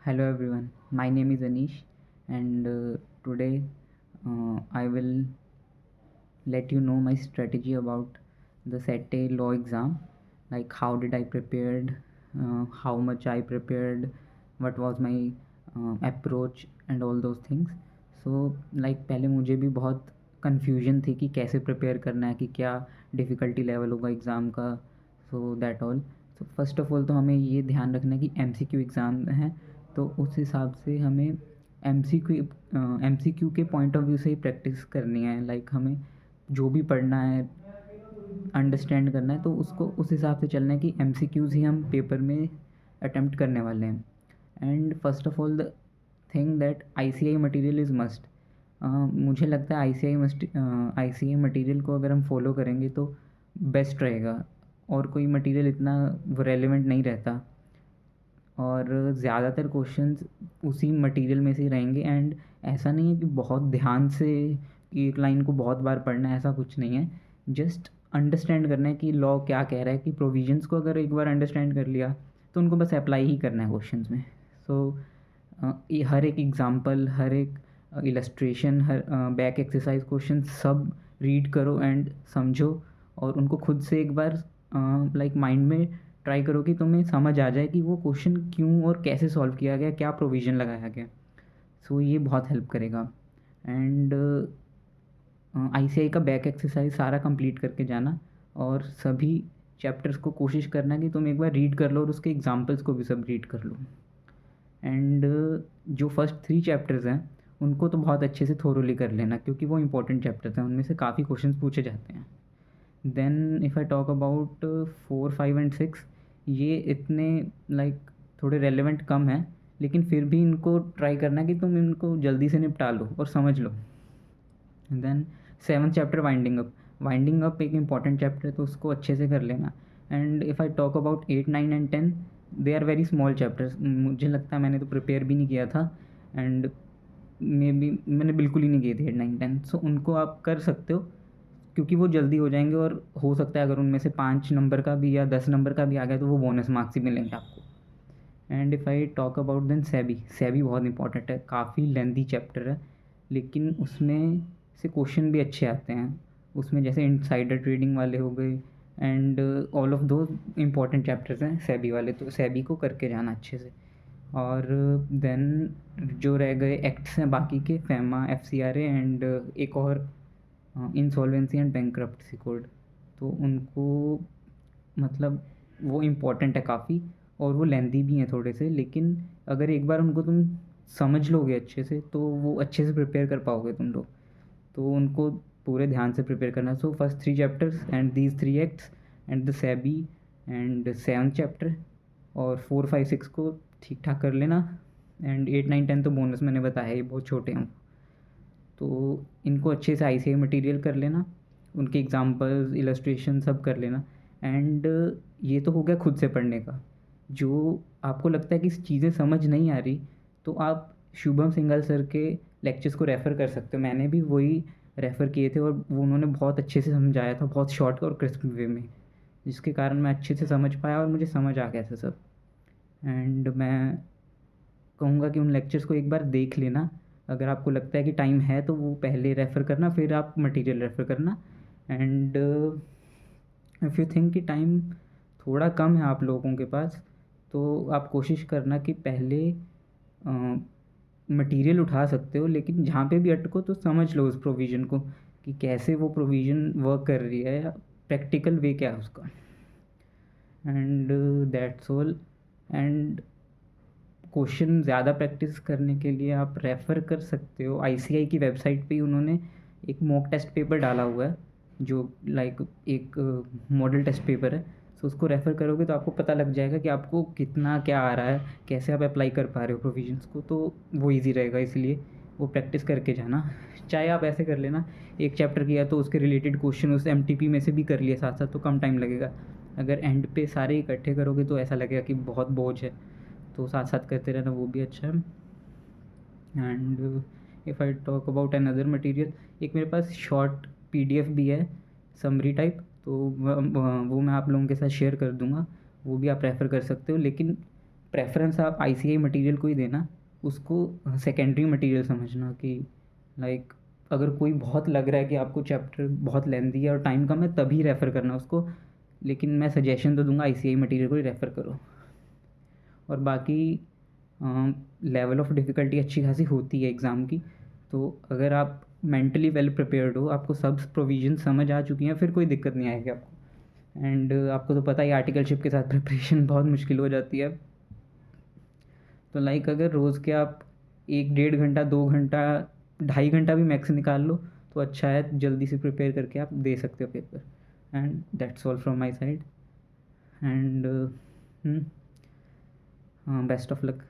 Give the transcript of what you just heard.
Hello everyone, my name is Anish and today I will let you know my strategy about the SET law exam, like how did I prepared, how much I prepared, what was my approach and all those things. So like पहले मुझे भी बहुत confusion थी कि कैसे prepare करना है, कि क्या डिफ़िकल्टी लेवल होगा एग्ज़ाम का, so that all. So first of all तो हमें ये ध्यान रखना है कि MCQ एग्ज़ाम है, तो उस हिसाब से हमें MCQ के पॉइंट ऑफ व्यू से ही प्रैक्टिस करनी है। लाइक हमें जो भी पढ़ना है, अंडरस्टैंड करना है, तो उसको उस हिसाब से चलना है कि MCQs ही हम पेपर में अटेम्प्ट करने वाले हैं। And first of all the thing that ICI material is must. मुझे लगता है ICI मटेरियल को अगर हम फॉलो करेंगे तो बेस्ट रहेगा, और कोई मटेरियल इतना रेलेवेंट नहीं रहता, और ज़्यादातर क्वेश्चंस उसी मटेरियल में से ही रहेंगे। एंड ऐसा नहीं है कि बहुत ध्यान से कि एक लाइन को बहुत बार पढ़ना है, ऐसा कुछ नहीं है। जस्ट अंडरस्टैंड करना है कि लॉ क्या कह रहा है, कि प्रोविजंस को अगर एक बार अंडरस्टैंड कर लिया तो उनको बस अप्लाई ही करना है क्वेश्चंस में। सो ये हर एक एग्ज़ाम्पल, हर एक illustration, her back exercise question सब रीड करो एंड समझो, और उनको खुद से एक बार लाइक माइंड में ट्राई करो कि तुम्हें समझ आ जाए कि वो क्वेश्चन क्यों और कैसे सॉल्व किया गया, क्या प्रोविज़न लगाया गया। सो ये बहुत हेल्प करेगा। एंड ICI का बैक एक्सरसाइज सारा कंप्लीट करके जाना, और सभी चैप्टर्स को कोशिश करना कि तुम एक बार रीड कर लो और उसके एग्जांपल्स को भी सब रीड कर लो। एंड जो फर्स्ट 3 चैप्टर्स हैं उनको तो बहुत अच्छे से थोरोली कर लेना, क्योंकि वो इंपॉर्टेंट चैप्टर्स हैं, उनमें से काफ़ी क्वेश्चंस पूछे जाते हैं। Then if I talk about 4, 5 and 6, ये इतने लाइक थोड़े रेलेवेंट कम हैं, लेकिन फिर भी इनको ट्राई करना कि तुम इनको जल्दी से निपटा लो और समझ लो। Then 7th chapter winding up एक इम्पॉर्टेंट चैप्टर है, तो उसको अच्छे से कर लेना। And if I talk about 8, 9 and 10, they are very small chapters. मुझे लगता है मैंने तो प्रिपेयर भी नहीं किया था, एंड मे बी मैंने बिल्कुल ही नहीं किए थे 8, 9, 10। सो उनको आप कर सकते हो, क्योंकि वो जल्दी हो जाएंगे, और हो सकता है अगर उनमें से 5 नंबर का भी या 10 नंबर का भी आ गया तो वो बोनस मार्क्स ही मिलेंगे आपको। And if I talk about then SEBI बहुत इंपॉर्टेंट है, काफ़ी लेंथी चैप्टर है, लेकिन उसमें से क्वेश्चन भी अच्छे आते हैं। उसमें जैसे इनसाइडर ट्रेडिंग वाले हो गए, एंड ऑल ऑफ दो इम्पॉर्टेंट चैप्टर्स हैं सेबी वाले, तो सेबी को करके जाना अच्छे से। और देन जो रह गए एक्ट्स हैं बाकी के, FEMA, FCRA एंड एक और इंसॉल्वेंसी एंड बैंक्रप्सी कोड, तो उनको मतलब वो इम्पॉर्टेंट है काफ़ी, और वो लेंदी भी हैं थोड़े से, लेकिन अगर एक बार उनको तुम समझ लोगे अच्छे से तो वो अच्छे से प्रिपेयर कर पाओगे तुम लोग। तो उनको पूरे ध्यान से प्रिपेयर करना। So first 3 chapters and these 3 acts and the SEBI and 7th chapter, और 4, 5, 6 को ठीक ठाक कर लेना। एंड 8, 9, 10 तो बोनस मैंने बताया, ये बहुत छोटे हैं, तो इनको अच्छे से ICI मटेरियल कर लेना, उनके एग्जांपल्स, इलस्ट्रेशन सब कर लेना। एंड ये तो हो गया खुद से पढ़ने का। जो आपको लगता है कि चीज़ें समझ नहीं आ रही, तो आप शुभम सिंघल सर के लेक्चर्स को रेफ़र कर सकते हो। मैंने भी वही रेफ़र किए थे, और वो उन्होंने बहुत अच्छे से समझाया था, बहुत शॉर्ट और क्रिस्प वे में, जिसके कारण मैं अच्छे से समझ पाया और मुझे समझ आ गया था सब। एंड मैं कहूँगा कि उन लेक्चर्स को एक बार देख लेना। अगर आपको लगता है कि टाइम है तो वो पहले रेफ़र करना, फिर आप मटेरियल रेफ़र करना। एंड इफ़ यू थिंक कि टाइम थोड़ा कम है आप लोगों के पास, तो आप कोशिश करना कि पहले मटेरियल उठा सकते हो, लेकिन जहाँ पे भी अटको तो समझ लो उस प्रोविज़न को, कि कैसे वो प्रोविज़न वर्क कर रही है, या प्रैक्टिकल वे क्या है उसका। And that's all. And question ज़्यादा प्रैक्टिस करने के लिए आप रेफ़र कर सकते हो, ICI की वेबसाइट पे ही उन्होंने एक मॉक टेस्ट पेपर डाला हुआ है, जो लाइक एक मॉडल टेस्ट पेपर है। सो उसको रेफ़र करोगे तो आपको पता लग जाएगा कि आपको कितना क्या आ रहा है, कैसे आप अप्लाई कर पा रहे हो प्रोविजंस को, तो वो ईज़ी रहेगा। इसलिए वो प्रैक्टिस करके जाना। चाहे आप ऐसे कर लेना, एक चैप्टर किया तो उसके रिलेटेड क्वेश्चन उस MTP में से भी कर लिए साथ साथ, तो कम टाइम लगेगा। अगर एंड पे सारे इकट्ठे करोगे तो ऐसा लगेगा कि बहुत बोझ है, तो साथ साथ करते रहना वो भी अच्छा है। And if I talk about another material, एक मेरे पास शॉर्ट PDF भी है, समरी टाइप, तो वो मैं आप लोगों के साथ शेयर कर दूँगा, वो भी आप रेफ़र कर सकते हो। लेकिन प्रेफरेंस आप ICI मटेरियल को ही देना, उसको सेकेंडरी मटेरियल समझना कि लाइक अगर कोई बहुत लग रहा है कि आपको चैप्टर बहुत लेंथी है और टाइम कम है, तभी रेफ़र करना उसको, लेकिन मैं सजेशन तो दूंगा ICI मटेरियल को ही रेफ़र करो। और बाकी लेवल ऑफ डिफ़िकल्टी अच्छी खासी होती है एग्ज़ाम की, तो अगर आप मेंटली वेल प्रिपेयर्ड हो, आपको सब प्रोविज़न समझ आ चुकी हैं, फिर कोई दिक्कत नहीं आएगी आपको। एंड आपको तो पता ही आर्टिकलशिप के साथ प्रिपरेशन बहुत मुश्किल हो जाती है। तो लाइक अगर रोज़ के आप 1 डेढ़ घंटा 2 घंटा 2.5 घंटा भी मैक्स निकाल लो तो अच्छा है, जल्दी से प्रिपेयर करके आप दे सकते हो paper. And that's all from my side. And हाँ, बेस्ट ऑफ लक।